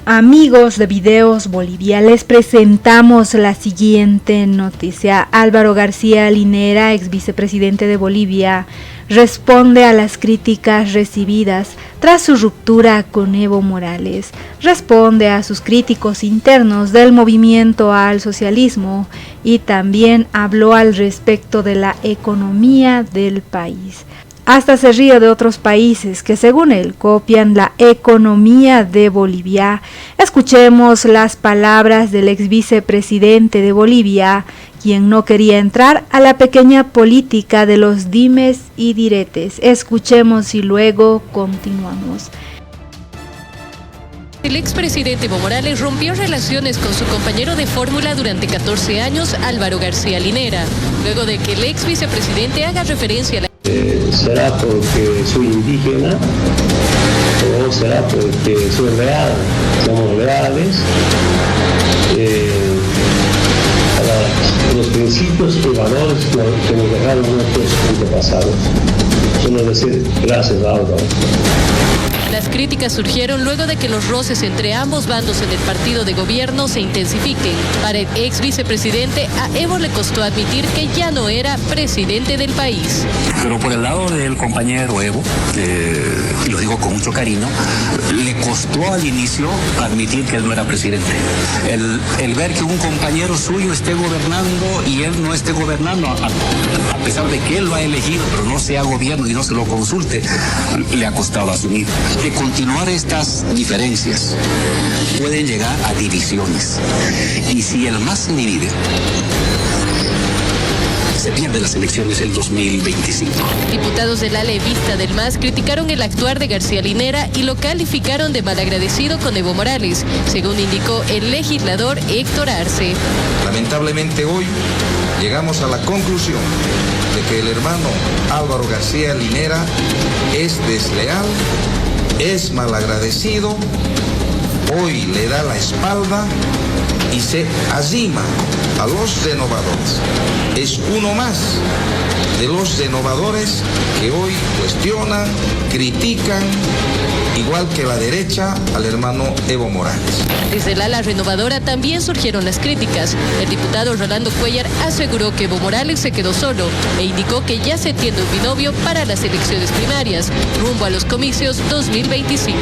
Amigos de Videos Bolivia, les presentamos la siguiente noticia. Álvaro García Linera, ex vicepresidente de Bolivia, responde a las críticas recibidas tras su ruptura con Evo Morales. Responde a sus críticos internos del movimiento al socialismo y también habló al respecto de la economía del país. Hasta se ríe de otros países que, según él, copian la economía de Bolivia. Escuchemos las palabras del ex vicepresidente de Bolivia, quien no quería entrar a la pequeña política de los dimes y diretes. Escuchemos y luego continuamos. El expresidente Evo Morales rompió relaciones con su compañero de fórmula durante 14 años, Álvaro García Linera, luego de que el ex vicepresidente haga referencia a la... ¿Será porque soy indígena o será porque soy real? Somos reales. Los principios y valores que nos dejaron nuestros antepasados. Solo decir gracias, Álvaro. Las críticas surgieron luego de que los roces entre ambos bandos en el partido de gobierno se intensifiquen. Para el ex vicepresidente, a Evo le costó admitir que ya no era presidente del país. Pero por el lado del compañero Evo, y lo digo con mucho cariño, le costó al inicio admitir que él no era presidente. El ver que un compañero suyo esté gobernando y él no esté gobernando, a pesar de que él lo ha elegido, pero no sea gobierno y no se lo consulte, le ha costado asumir. De continuar estas diferencias pueden llegar a divisiones. Y si el MAS se divide, se pierde las elecciones el 2025. Diputados del ala evista del MAS criticaron el actuar de García Linera y lo calificaron de malagradecido con Evo Morales, según indicó el legislador Héctor Arce. Lamentablemente hoy llegamos a la conclusión de que el hermano Álvaro García Linera es desleal, es malagradecido, hoy le da la espalda y se arrima a los renovadores. Es uno más de los renovadores que hoy cuestionan, critican, igual que la derecha, al hermano Evo Morales. Desde el ala renovadora también surgieron las críticas. El diputado Rolando Cuellar aseguró que Evo Morales se quedó solo e indicó que ya se tiende un binomio para las elecciones primarias, rumbo a los comicios 2025.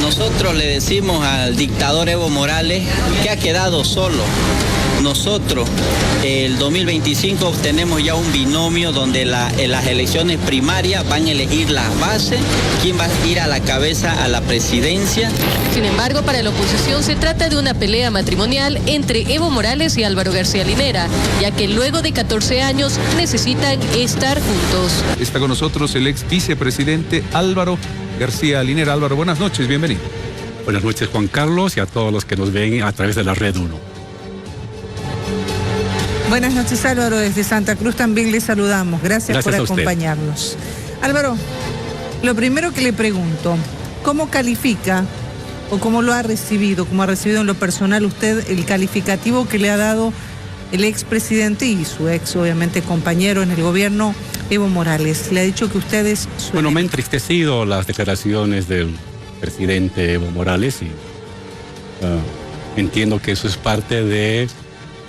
Nosotros le decimos al dictador Evo Morales que ha quedado solo. Nosotros, el 2025, tenemos ya un binomio donde en las elecciones primarias van a elegir las bases, quién va a ir a la cabeza a la presidencia. Sin embargo, para la oposición se trata de una pelea matrimonial entre Evo Morales y Álvaro García Linera, ya que luego de 14 años necesitan estar juntos. Está con nosotros el ex vicepresidente Álvaro García Linera. Álvaro, buenas noches, bienvenido. Buenas noches, Juan Carlos, y a todos los que nos ven a través de la Red 1. Buenas noches, Álvaro, desde Santa Cruz también le saludamos. Gracias por acompañarnos. Álvaro, lo primero que le pregunto, ¿cómo califica o cómo lo ha recibido, cómo ha recibido en lo personal usted el calificativo que le ha dado el expresidente y su ex, obviamente, compañero en el gobierno, Evo Morales? Le ha dicho que usted es su... Bueno, me han entristecido las declaraciones del presidente Evo Morales y entiendo que eso es parte de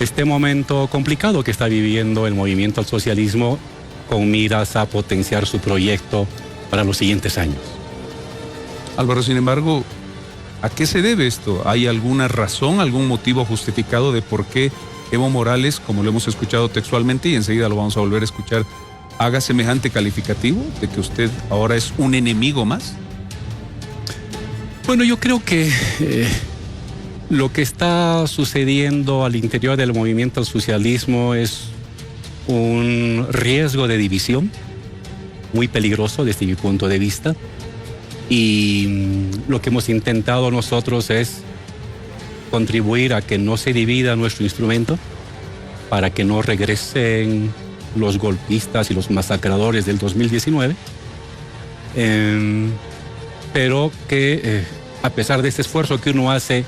este momento complicado que está viviendo el movimiento al socialismo con miras a potenciar su proyecto para los siguientes años. Álvaro, sin embargo, ¿a qué se debe esto? ¿Hay alguna razón, algún motivo justificado de por qué Evo Morales, como lo hemos escuchado textualmente y enseguida lo vamos a volver a escuchar, haga semejante calificativo de que usted ahora es un enemigo más? Bueno, yo creo que lo que está sucediendo al interior del movimiento al socialismo es un riesgo de división muy peligroso desde mi punto de vista, y lo que hemos intentado nosotros es contribuir a que no se divida nuestro instrumento, para que no regresen los golpistas y los masacradores del 2019, pero que a pesar de este esfuerzo que uno hace,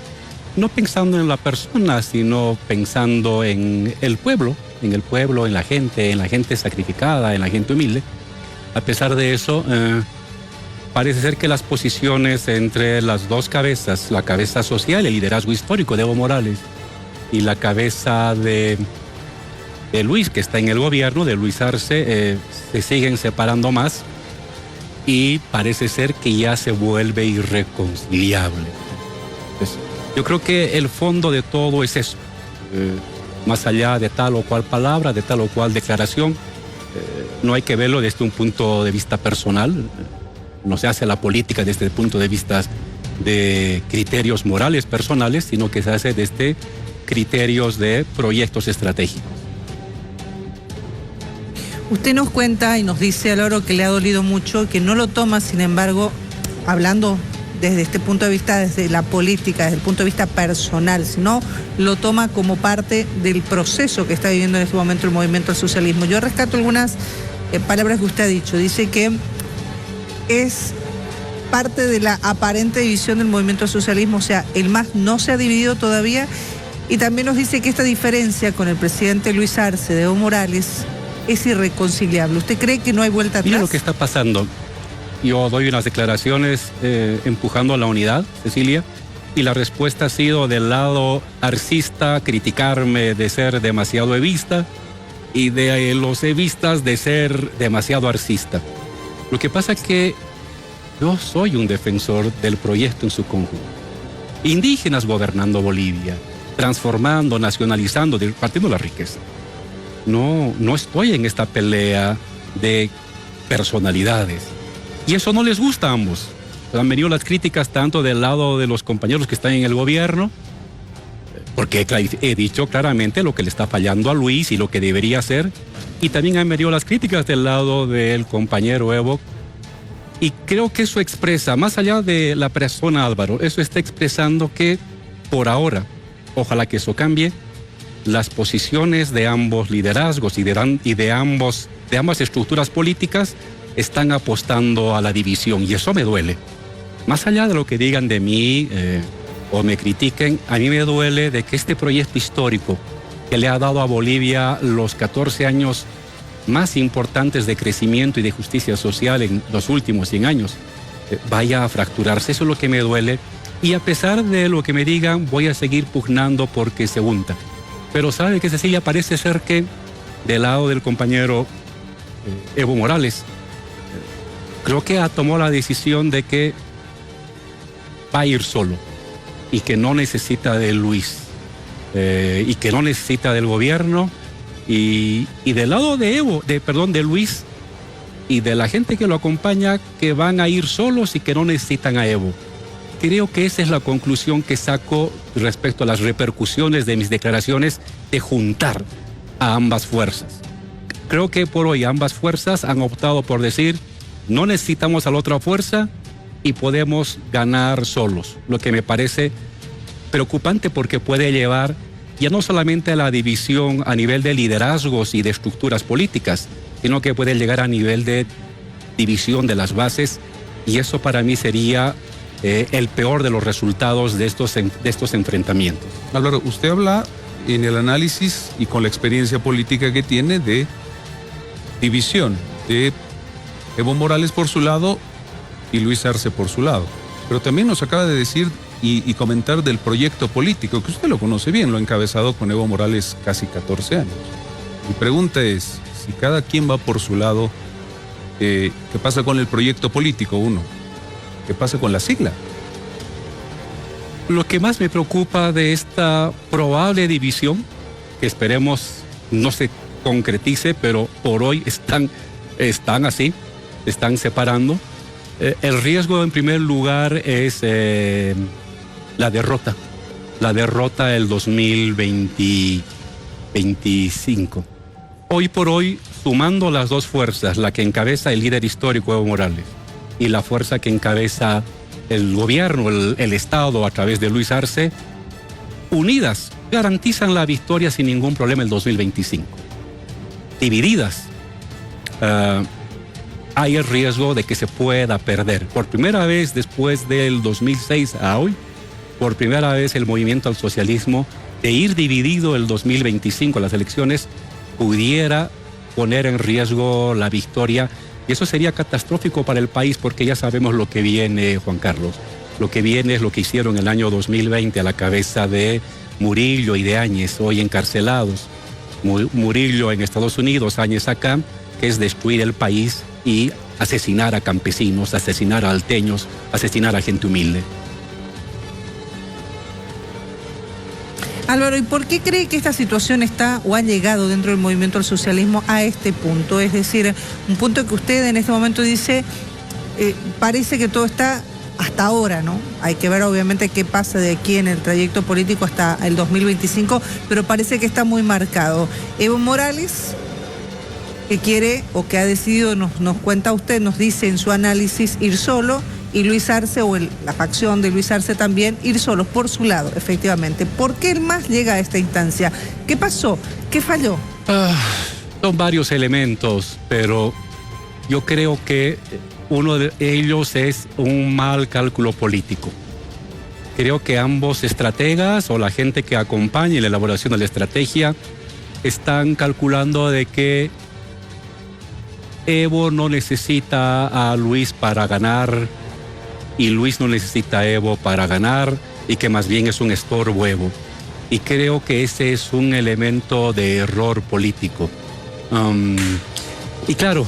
no pensando en la persona, sino pensando en el pueblo, en la gente sacrificada, en la gente humilde. A pesar de eso, parece ser que las posiciones entre las dos cabezas, la cabeza social, el liderazgo histórico de Evo Morales, y la cabeza de Luis, que está en el gobierno, de Luis Arce, se siguen separando más y parece ser que ya se vuelve irreconciliable. Entonces, yo creo que el fondo de todo es eso. Más allá de tal o cual palabra, de tal o cual declaración, no hay que verlo desde un punto de vista personal. No se hace la política desde el punto de vista de criterios morales personales, sino que se hace desde criterios de proyectos estratégicos. Usted nos cuenta y nos dice, Álvaro, que le ha dolido mucho, que no lo toma, sin embargo, hablando desde este punto de vista, desde la política, desde el punto de vista personal, sino lo toma como parte del proceso que está viviendo en este momento el movimiento al socialismo. Yo rescato algunas palabras que usted ha dicho. Dice que es parte de la aparente división del movimiento al socialismo, o sea, el MAS no se ha dividido todavía, y también nos dice que esta diferencia con el presidente Luis Arce de Evo Morales es irreconciliable. ¿Usted cree que no hay vuelta atrás? Mira lo que está pasando. Yo doy unas declaraciones empujando a la unidad, Cecilia, y la respuesta ha sido del lado arcista, criticarme de ser demasiado evista, y de los evistas de ser demasiado arcista. Lo que pasa es que yo soy un defensor del proyecto en su conjunto. Indígenas gobernando Bolivia, transformando, nacionalizando, repartiendo la riqueza. No estoy en esta pelea de personalidades. Y eso no les gusta a ambos. Han venido las críticas tanto del lado de los compañeros que están en el gobierno, porque he dicho claramente lo que le está fallando a Luis y lo que debería hacer, y también han venido las críticas del lado del compañero Evo, y creo que eso expresa, más allá de la persona Álvaro, eso está expresando que por ahora, ojalá que eso cambie, las posiciones de ambos liderazgos y de ambas estructuras políticas están apostando a la división, y eso me duele. Más allá de lo que digan de mí o me critiquen, a mí me duele de que este proyecto histórico que le ha dado a Bolivia los 14 años más importantes de crecimiento y de justicia social en los últimos 100 años vaya a fracturarse. Eso es lo que me duele, y a pesar de lo que me digan, voy a seguir pugnando porque se unta. Pero sabe que, Cecilia, parece ser que del lado del compañero Evo Morales, creo que tomó la decisión de que va a ir solo y que no necesita de Luis y que no necesita del gobierno, y del lado de Luis y de la gente que lo acompaña, que van a ir solos y que no necesitan a Evo. Creo que esa es la conclusión que saco respecto a las repercusiones de mis declaraciones de juntar a ambas fuerzas. Creo que por hoy ambas fuerzas han optado por decir: no necesitamos a la otra fuerza y podemos ganar solos, lo que me parece preocupante, porque puede llevar ya no solamente a la división a nivel de liderazgos y de estructuras políticas, sino que puede llegar a nivel de división de las bases, y eso para mí sería el peor de los resultados de estos enfrentamientos. Álvaro, usted habla en el análisis y con la experiencia política que tiene de división, de Evo Morales por su lado y Luis Arce por su lado. Pero también nos acaba de decir y comentar del proyecto político, que usted lo conoce bien, lo ha encabezado con Evo Morales casi 14 años. Mi pregunta es, si cada quien va por su lado, ¿qué pasa con el proyecto político, uno? ¿Qué pasa con la sigla? Lo que más me preocupa de esta probable división, que esperemos no se concretice, pero por hoy están así, están separando. El riesgo en primer lugar es la derrota del 2025. Hoy por hoy, sumando las dos fuerzas, la que encabeza el líder histórico Evo Morales y la fuerza que encabeza el gobierno, el Estado a través de Luis Arce, unidas garantizan la victoria sin ningún problema el 2025. Divididas, hay el riesgo de que se pueda perder. Por primera vez después del 2006 a hoy, por primera vez el movimiento al socialismo, de ir dividido el 2025 las elecciones, pudiera poner en riesgo la victoria Y eso sería catastrófico para el país porque ya sabemos lo que viene, Juan Carlos. Lo que viene es lo que hicieron el año 2020 a la cabeza de Murillo y de Áñez, hoy encarcelados. Murillo en Estados Unidos, Áñez acá, que es destruir el país y asesinar a campesinos, asesinar a alteños, asesinar a gente humilde. Álvaro, ¿y por qué cree que esta situación está o ha llegado dentro del movimiento al socialismo a este punto? Es decir, un punto que usted en este momento dice, parece que todo está hasta ahora, ¿no? Hay que ver obviamente qué pasa de aquí en el trayecto político hasta el 2025, pero parece que está muy marcado. Evo Morales, que quiere o que ha decidido, nos cuenta usted, nos dice en su análisis, ir solo, y Luis Arce, o la facción de Luis Arce también, ir solos por su lado, efectivamente. ¿Por qué el MAS llega a esta instancia? ¿Qué pasó? ¿Qué falló? Son varios elementos, pero yo creo que uno de ellos es un mal cálculo político. Creo que ambos estrategas o la gente que acompaña en la elaboración de la estrategia están calculando de que Evo no necesita a Luis para ganar y Luis no necesita a Evo para ganar y que más bien es un estorbo Evo. Y creo que ese es un elemento de error político. Y claro,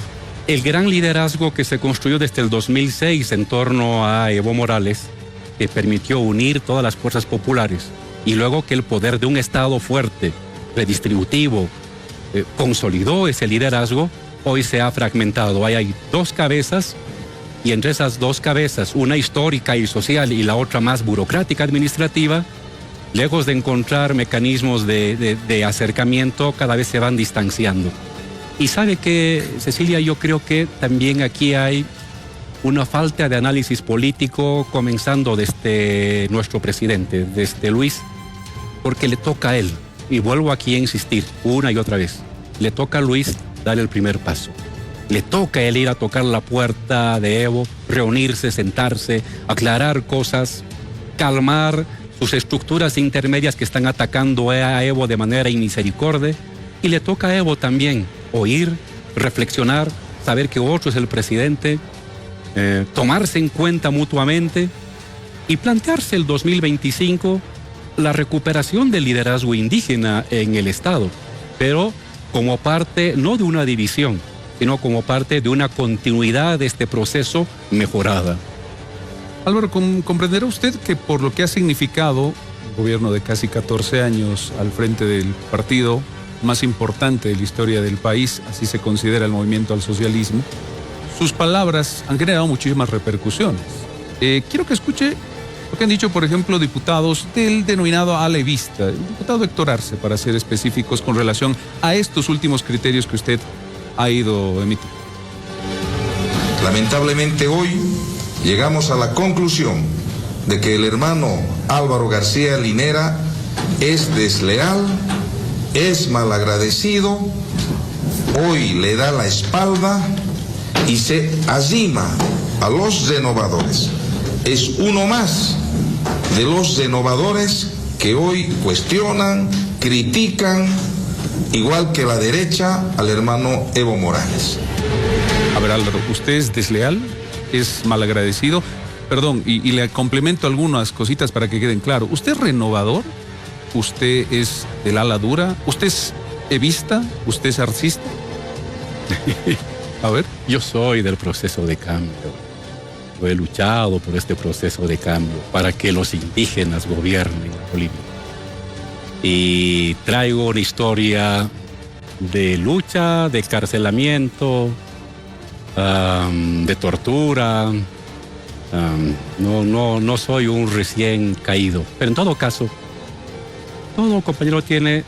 el gran liderazgo que se construyó desde el 2006 en torno a Evo Morales, que permitió unir todas las fuerzas populares, y luego que el poder de un Estado fuerte, redistributivo, consolidó ese liderazgo, hoy se ha fragmentado. Hay dos cabezas, y entre esas dos cabezas, una histórica y social y la otra más burocrática administrativa, lejos de encontrar mecanismos de acercamiento, cada vez se van distanciando. Y sabe que, Cecilia, yo creo que también aquí hay una falta de análisis político, comenzando desde nuestro presidente, desde Luis, porque le toca a él, y vuelvo aquí a insistir una y otra vez, le toca a Luis dar el primer paso. Le toca a él ir a tocar la puerta de Evo, reunirse, sentarse, aclarar cosas, calmar sus estructuras intermedias que están atacando a Evo de manera inmisericordia. Y le toca a Evo también oír, reflexionar, saber que otro es el presidente, tomarse en cuenta mutuamente y plantearse el 2025 la recuperación del liderazgo indígena en el Estado, pero como parte no de una división, sino como parte de una continuidad de este proceso mejorada. Álvaro, comprenderá usted que por lo que ha significado un gobierno de casi 14 años al frente del partido más importante de la historia del país, así se considera el movimiento al socialismo, sus palabras han generado muchísimas repercusiones. Quiero que escuche lo que han dicho, por ejemplo, diputados del denominado alevista, el diputado Héctor Arce, para ser específicos, con relación a estos últimos criterios que usted ha ido emitiendo. Lamentablemente hoy llegamos a la conclusión de que el hermano Álvaro García Linera es desleal, es malagradecido, hoy le da la espalda y se arrima a los renovadores. Es uno más de los renovadores que hoy cuestionan, critican, igual que la derecha, al hermano Evo Morales. A ver, Álvaro, ¿usted es desleal? ¿Es malagradecido? Perdón, y le complemento algunas cositas para que queden claro. ¿Usted es renovador? ¿Usted es del ala dura? ¿Usted es evista? ¿Usted es arcista? A ver. Yo soy del proceso de cambio. Yo he luchado por este proceso de cambio para que los indígenas gobiernen Bolivia. Y traigo una historia de lucha, de encarcelamiento, de tortura. No soy un recién caído. Pero en todo caso, todo compañero tiene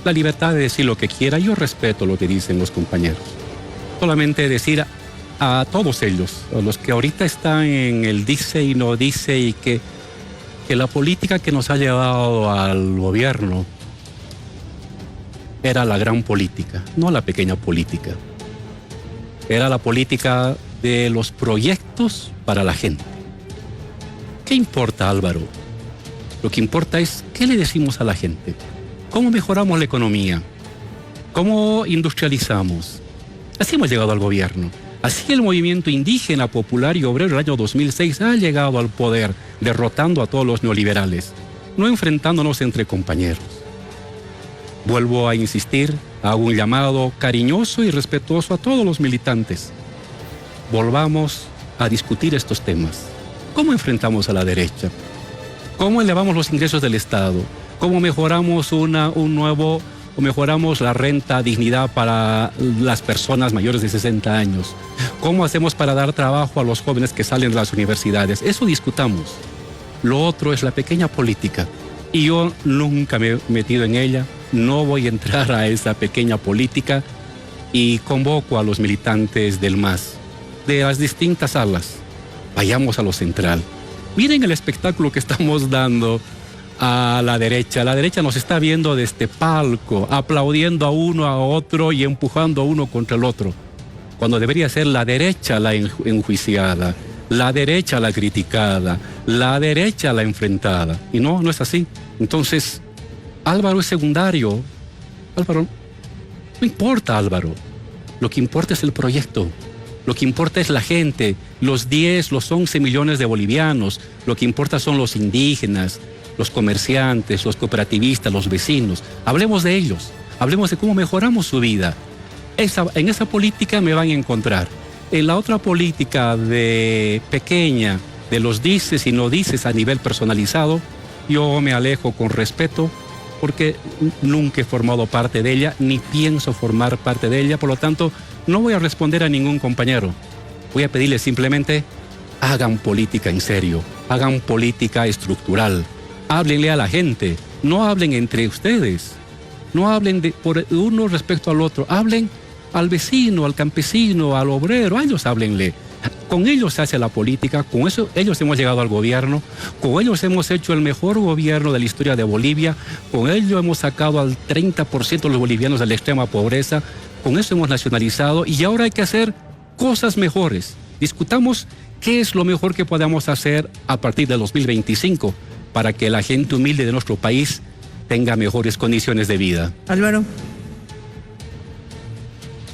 la libertad de decir lo que quiera. Yo respeto lo que dicen los compañeros. Solamente decir a todos ellos, a los que ahorita están en el dice y no dice, y que la política que nos ha llevado al gobierno era la gran política, no la pequeña política. Era la política de los proyectos para la gente. ¿Qué importa, Álvaro? Lo que importa es qué le decimos a la gente, cómo mejoramos la economía, cómo industrializamos, Así hemos llegado al gobierno. Así el movimiento indígena, popular y obrero del año 2006 ha llegado al poder, derrotando a todos los neoliberales, no enfrentándonos entre compañeros. Vuelvo a insistir, hago un llamado cariñoso y respetuoso a todos los militantes. Volvamos a discutir estos temas. ¿Cómo enfrentamos a la derecha? ¿Cómo elevamos los ingresos del Estado? ¿Cómo mejoramos mejoramos la renta dignidad para las personas mayores de 60 años? ¿Cómo hacemos para dar trabajo a los jóvenes que salen de las universidades? Eso discutamos. Lo otro es la pequeña política. Y yo nunca me he metido en ella, no voy a entrar a esa pequeña política y convoco a los militantes del MAS, de las distintas alas. Vayamos a lo central. Miren el espectáculo que estamos dando a la derecha. La derecha nos está viendo de este palco, aplaudiendo a uno, a otro y empujando a uno contra el otro, cuando debería ser la derecha la enjuiciada, la derecha la criticada, la derecha la enfrentada. Y no es así. Entonces, Álvaro es secundario. Álvaro, no importa Álvaro. Lo que importa es el proyecto. Lo que importa es la gente, los 10, los 11 millones de bolivianos. Lo que importa son los indígenas, los comerciantes, los cooperativistas, los vecinos. Hablemos de ellos. Hablemos de cómo mejoramos su vida. En esa política me van a encontrar. En la otra política de pequeña, de los dices y no dices a nivel personalizado, yo me alejo con respeto porque nunca he formado parte de ella, ni pienso formar parte de ella. Por lo tanto, no voy a responder a ningún compañero. Voy a pedirles simplemente, hagan política en serio, hagan política estructural. Háblenle a la gente, no hablen entre ustedes, no hablen por uno respecto al otro, hablen al vecino, al campesino, al obrero, a ellos háblenle. Con ellos se hace la política, con eso ellos hemos llegado al gobierno, con ellos hemos hecho el mejor gobierno de la historia de Bolivia, con ellos hemos sacado al 30% de los bolivianos de la extrema pobreza, con eso hemos nacionalizado y ahora hay que hacer cosas mejores. Discutamos qué es lo mejor que podamos hacer a partir del 2025 para que la gente humilde de nuestro país tenga mejores condiciones de vida. Álvaro,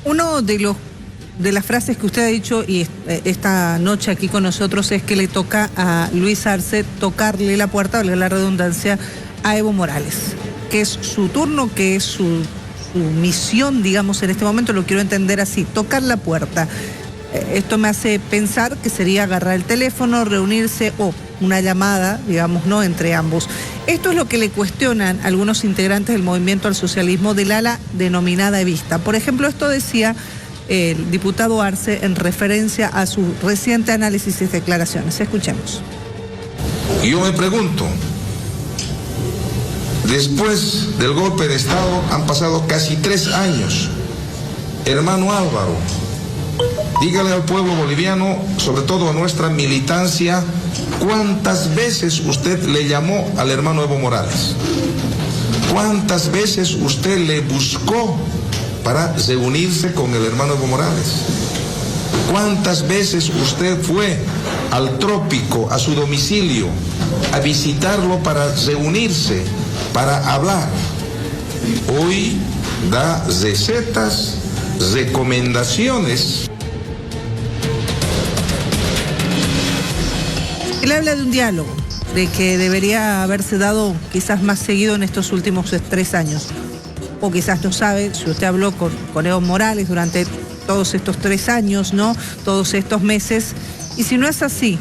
uno de las frases que usted ha dicho y esta noche aquí con nosotros es que le toca a Luis Arce tocarle la puerta, valga la redundancia, a Evo Morales, que es su turno, que es su misión, digamos, en este momento, lo quiero entender así, tocar la puerta. Esto me hace pensar que sería agarrar el teléfono, reunirse o una llamada, digamos, ¿no?, entre ambos. Esto es lo que le cuestionan algunos integrantes del movimiento al socialismo del ala denominada Evista. Por ejemplo, esto decía el diputado Arce en referencia a su reciente análisis y declaraciones. Escuchemos. Y yo me pregunto, después del golpe de Estado han pasado casi 3 años. Hermano Álvaro, dígale al pueblo boliviano, sobre todo a nuestra militancia, ¿cuántas veces usted le llamó al hermano Evo Morales? ¿Cuántas veces usted le buscó para reunirse con el hermano Evo Morales? ¿Cuántas veces usted fue al trópico, a su domicilio, a visitarlo para reunirse, para hablar? Hoy da recetas, recomendaciones. Él habla de un diálogo, de que debería haberse dado quizás más seguido en estos últimos 3 años. O quizás no sabe si usted habló con Evo Morales durante todos estos 3 años, ¿no? Todos estos meses. Y si no es así,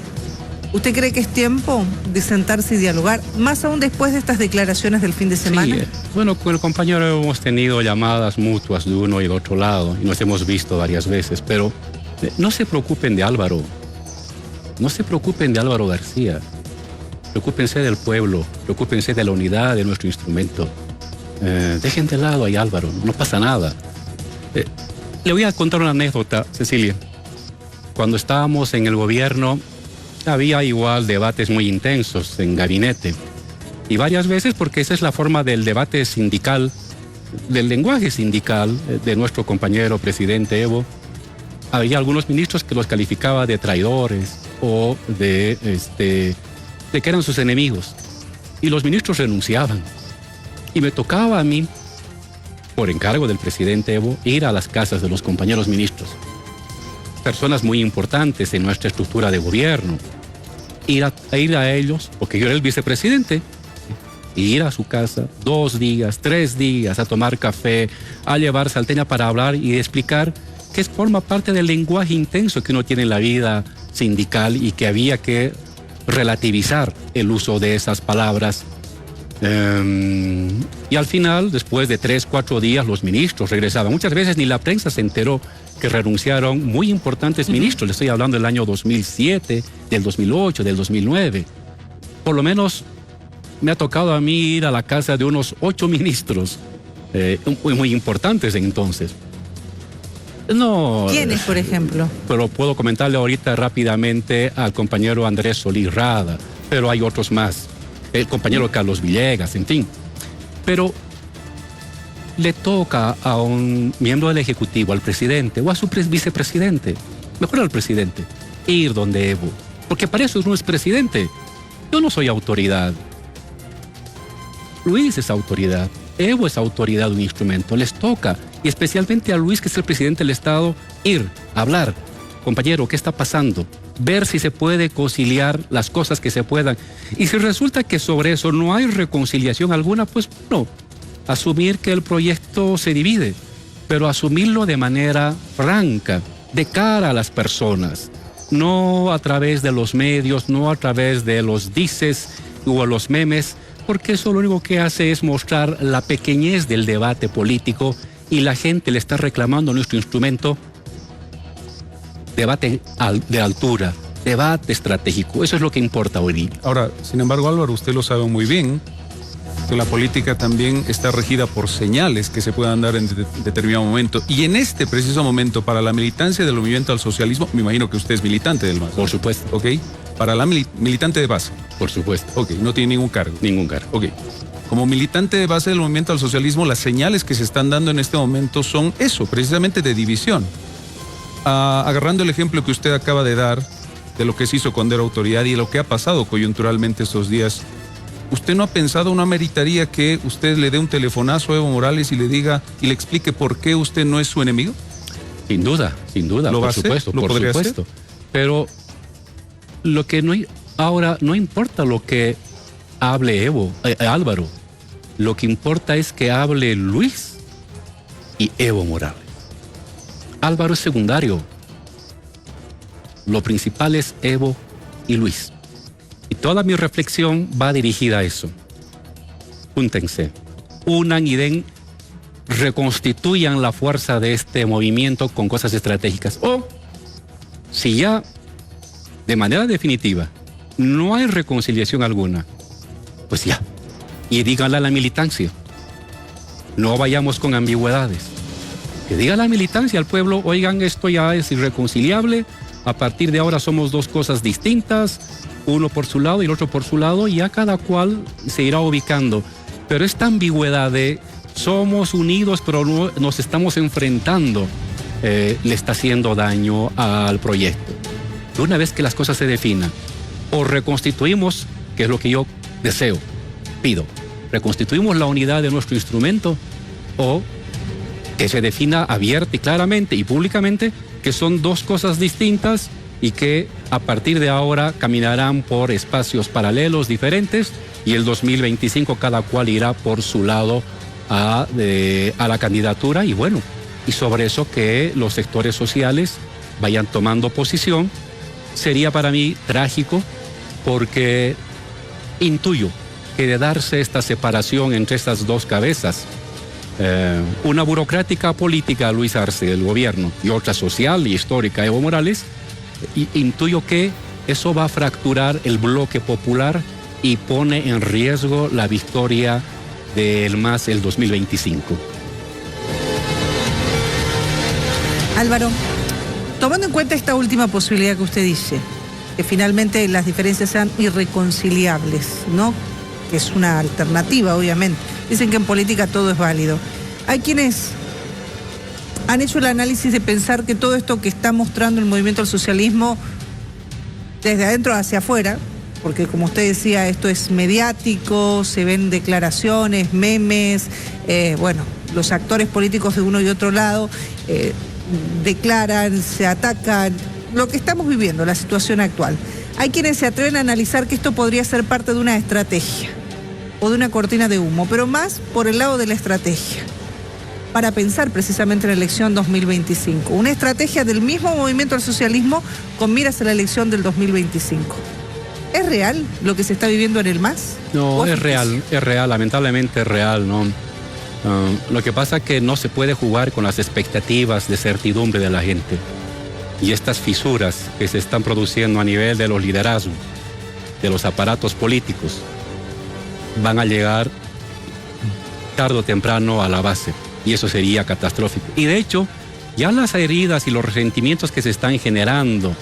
¿usted cree que es tiempo de sentarse y dialogar, más aún después de estas declaraciones del fin de semana? Sí, bueno, con el compañero hemos tenido llamadas mutuas de uno y de otro lado y nos hemos visto varias veces, pero no se preocupen de Álvaro, no se preocupen de Álvaro García, preocúpense del pueblo, preocúpense de la unidad de nuestro instrumento. Dejen de lado ahí Álvaro, no pasa nada. Le voy a contar una anécdota, Cecilia. Cuando estábamos en el gobierno, había igual debates muy intensos en gabinete. Y varias veces, porque esa es la forma del debate sindical, del lenguaje sindical de nuestro compañero presidente Evo, había algunos ministros que los calificaba de traidores o de que eran sus enemigos. Y los ministros renunciaban. Y me tocaba a mí por encargo del presidente Evo, ir a las casas de los compañeros ministros, personas muy importantes en nuestra estructura de gobierno, ir a ellos, porque yo era el vicepresidente, y ir a su casa 2 días, 3 días a tomar café, a llevar salteña para hablar y explicar que forma parte del lenguaje intenso que uno tiene en la vida sindical y que había que relativizar el uso de esas palabras. Y al final, después de 3, 4 días, los ministros regresaban. Muchas veces ni la prensa se enteró que renunciaron muy importantes ministros. Le estoy hablando del año 2007, del 2008, del 2009. Por lo menos me ha tocado a mí ir a la casa de unos 8 ministros muy importantes entonces. No. ¿Quiénes, por ejemplo? Pero puedo comentarle ahorita rápidamente al compañero Andrés Solís Rada, pero hay otros más. El compañero Carlos Villegas, en fin. Pero le toca a un miembro del Ejecutivo, al presidente o a su vicepresidente, mejor al presidente, ir donde Evo. Porque para eso no es presidente. Yo no soy autoridad. Luis es autoridad. Evo es autoridad de un instrumento. Les toca, y especialmente a Luis, que es el presidente del Estado, ir, hablar. Compañero, ¿qué está pasando? Ver si se puede conciliar las cosas que se puedan. Y si resulta que sobre eso no hay reconciliación alguna, pues no. Asumir que el proyecto se divide, pero asumirlo de manera franca, de cara a las personas. No a través de los medios, no a través de los dices o los memes, porque eso lo único que hace es mostrar la pequeñez del debate político y la gente le está reclamando a nuestro instrumento debate de altura, debate estratégico. Eso es lo que importa hoy. Ahora, sin embargo, Álvaro, usted lo sabe muy bien, que la política también está regida por señales que se puedan dar en determinado momento. Y en este preciso momento, para la militancia del movimiento al socialismo, me imagino que usted es militante del MAS. Por supuesto. ¿Ok? Para la militante de base. Por supuesto. Ok, no tiene ningún cargo. Ningún cargo. Ok. Como militante de base del movimiento al socialismo, las señales que se están dando en este momento son eso, precisamente de división. Agarrando el ejemplo que usted acaba de dar de lo que se hizo cuando era autoridad y lo que ha pasado coyunturalmente estos días, ¿usted no ha pensado, no ameritaría que usted le dé un telefonazo a Evo Morales y le diga y le explique por qué usted no es su enemigo? Sin duda, por supuesto, por supuesto. Pero lo que no hay, ahora no importa lo que hable Álvaro, lo que importa es que hable Luis y Evo Morales. Álvaro es secundario. Lo principal es Evo y Luis. Y toda mi reflexión va dirigida a eso. Júntense, unan y reconstituyan la fuerza de este movimiento con cosas estratégicas. O, si ya de manera definitiva no hay reconciliación alguna, pues ya. Y díganle a la militancia. No vayamos con ambigüedades. Que diga la militancia al pueblo, oigan, esto ya es irreconciliable, a partir de ahora somos 2 cosas distintas, uno por su lado y el otro por su lado, y ya cada cual se irá ubicando. Pero esta ambigüedad de somos unidos pero no nos estamos enfrentando, le está haciendo daño al proyecto. Y una vez que las cosas se definan, o reconstituimos, que es lo que yo deseo, pido, reconstituimos la unidad de nuestro instrumento, o que se defina abierta y claramente y públicamente que son 2 cosas distintas y que a partir de ahora caminarán por espacios paralelos diferentes y el 2025 cada cual irá por su lado a la candidatura y bueno, y sobre eso que los sectores sociales vayan tomando posición. Sería para mí trágico porque intuyo que de darse esta separación entre estas 2 cabezas, una burocrática política, Luis Arce, del gobierno, y otra social y histórica, Evo Morales, intuyo que eso va a fracturar el bloque popular y pone en riesgo la victoria del MAS el 2025. Álvaro, tomando en cuenta esta última posibilidad que usted dice, que finalmente las diferencias sean irreconciliables, ¿no? Que es una alternativa, obviamente. Dicen que en política todo es válido. Hay quienes han hecho el análisis de pensar que todo esto que está mostrando el movimiento al socialismo desde adentro hacia afuera, porque como usted decía, esto es mediático, se ven declaraciones, memes, bueno, los actores políticos de uno y otro lado declaran, se atacan, lo que estamos viviendo, la situación actual. Hay quienes se atreven a analizar que esto podría ser parte de una estrategia o de una cortina de humo, pero más por el lado de la estrategia, para pensar precisamente en la elección 2025. Una estrategia del mismo movimiento al socialismo con miras a la elección del 2025. ¿Es real lo que se está viviendo en el MAS? No, es real, lamentablemente es real, ¿no? Lo que pasa es que no se puede jugar con las expectativas de certidumbre de la gente. Y estas fisuras que se están produciendo a nivel de los liderazgos, de los aparatos políticos, van a llegar tarde o temprano a la base. Y eso sería catastrófico. Y de hecho, ya las heridas y los resentimientos que se están generando,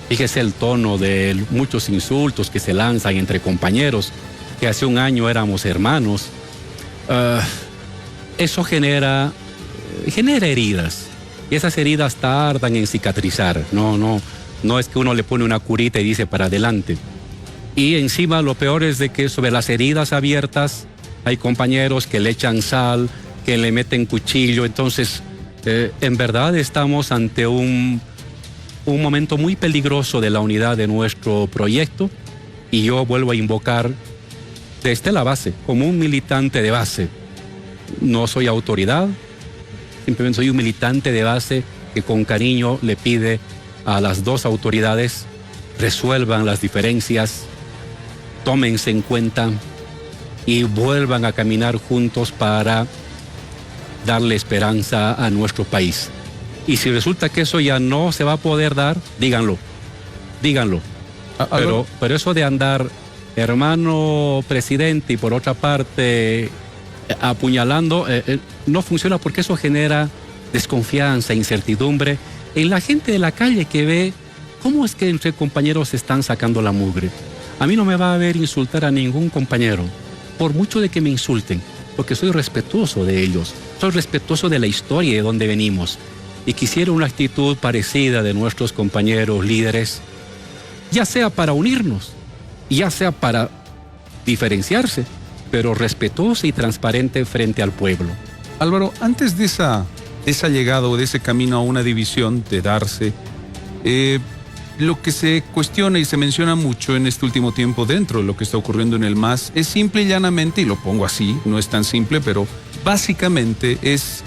fíjese el tono de muchos insultos que se lanzan entre compañeros, que hace un año éramos hermanos, eso genera heridas. Y esas heridas tardan en cicatrizar. No es que uno le pone una curita y dice para adelante. Y encima lo peor es de que sobre las heridas abiertas hay compañeros que le echan sal, que le meten cuchillo. Entonces, en verdad estamos ante un momento muy peligroso de la unidad de nuestro proyecto, y yo vuelvo a invocar desde la base, como un militante de base. No soy autoridad, simplemente soy un militante de base que con cariño le pide a las dos autoridades resuelvan las diferencias, tómense en cuenta y vuelvan a caminar juntos para darle esperanza a nuestro país. Y si resulta que eso ya no se va a poder dar, díganlo. Pero eso de andar hermano presidente y por otra parte apuñalando, no funciona, porque eso genera desconfianza, incertidumbre en la gente de la calle, que ve cómo es que entre compañeros se están sacando la mugre. A mí no me va a ver insultar a ningún compañero, por mucho de que me insulten, porque soy respetuoso de ellos, soy respetuoso de la historia de donde venimos, y quisiera una actitud parecida de nuestros compañeros líderes, ya sea para unirnos, ya sea para diferenciarse, pero respetuosa y transparente frente al pueblo. Álvaro, antes de esa llegada o de ese camino a una división de darse, lo que se cuestiona y se menciona mucho en este último tiempo dentro de lo que está ocurriendo en el MAS es simple y llanamente, y lo pongo así, no es tan simple, pero básicamente es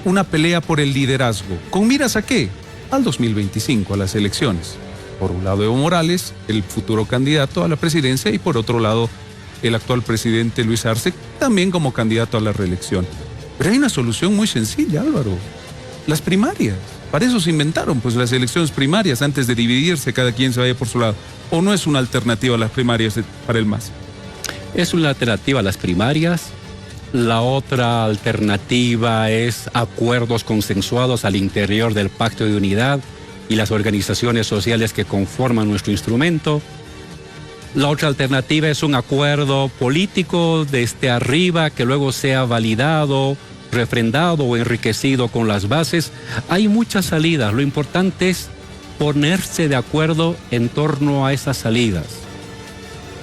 una pelea por el liderazgo. ¿Con miras a qué? Al 2025, a las elecciones. Por un lado Evo Morales, el futuro candidato a la presidencia, y por otro lado el actual presidente Luis Arce, también como candidato a la reelección. Pero hay una solución muy sencilla, Álvaro: las primarias. Para eso se inventaron pues las elecciones primarias, antes de dividirse, cada quien se vaya por su lado. ¿O no es una alternativa a las primarias para el MAS? Es una alternativa a las primarias. La otra alternativa es acuerdos consensuados al interior del Pacto de Unidad y las organizaciones sociales que conforman nuestro instrumento. La otra alternativa es un acuerdo político desde arriba que luego sea validado, refrendado o enriquecido con las bases. Hay muchas salidas. Lo importante es ponerse de acuerdo en torno a esas salidas.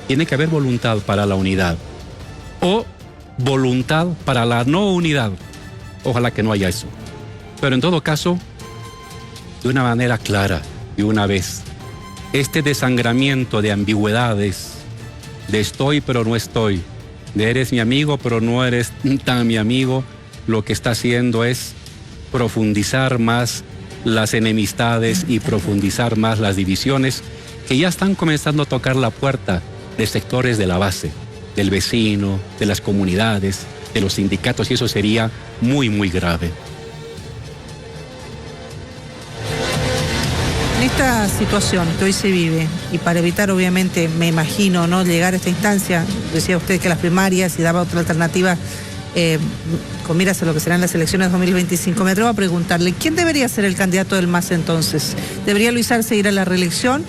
Tiene que haber voluntad para la unidad o voluntad para la no unidad. Ojalá que no haya eso. Pero en todo caso, de una manera clara y una vez, este desangramiento de ambigüedades, de estoy pero no estoy, de eres mi amigo pero no eres tan mi amigo, lo que está haciendo es profundizar más las enemistades y profundizar más las divisiones que ya están comenzando a tocar la puerta de sectores de la base, del vecino, de las comunidades, de los sindicatos, y eso sería muy, muy grave. En esta situación que hoy se vive, y para evitar obviamente, me imagino, no llegar a esta instancia, decía usted que las primarias, y daba otra alternativa con miras a lo que serán las elecciones 2025, me atrevo a preguntarle, ¿quién debería ser el candidato del MAS entonces? ¿Debería Luis Arce ir a la reelección?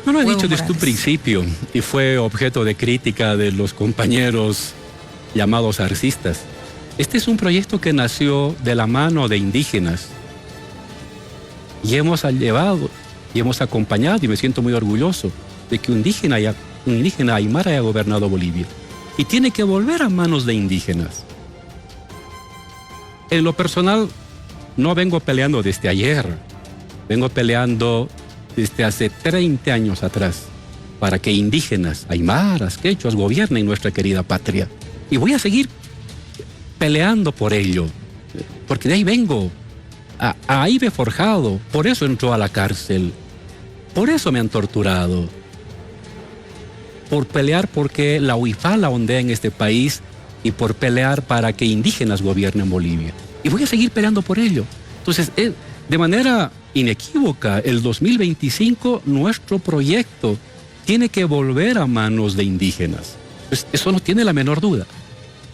No lo he dicho desde un principio, y fue objeto de crítica de los compañeros llamados arcistas. Este es un proyecto que nació de la mano de indígenas, y hemos llevado y hemos acompañado, y me siento muy orgulloso de que un indígena aymara haya gobernado Bolivia, y tiene que volver a manos de indígenas. En lo personal, no vengo peleando desde ayer. Vengo peleando desde hace 30 años atrás para que indígenas, aymaras, quechuas gobiernen nuestra querida patria. Y voy a seguir peleando por ello, porque de ahí vengo. Ahí me he forjado, por eso entró a la cárcel, por eso me han torturado, por pelear porque la huifala ondea en este país y por pelear para que indígenas gobiernen Bolivia. Y voy a seguir peleando por ello. Entonces, de manera inequívoca, el 2025, nuestro proyecto tiene que volver a manos de indígenas. Pues eso no tiene la menor duda.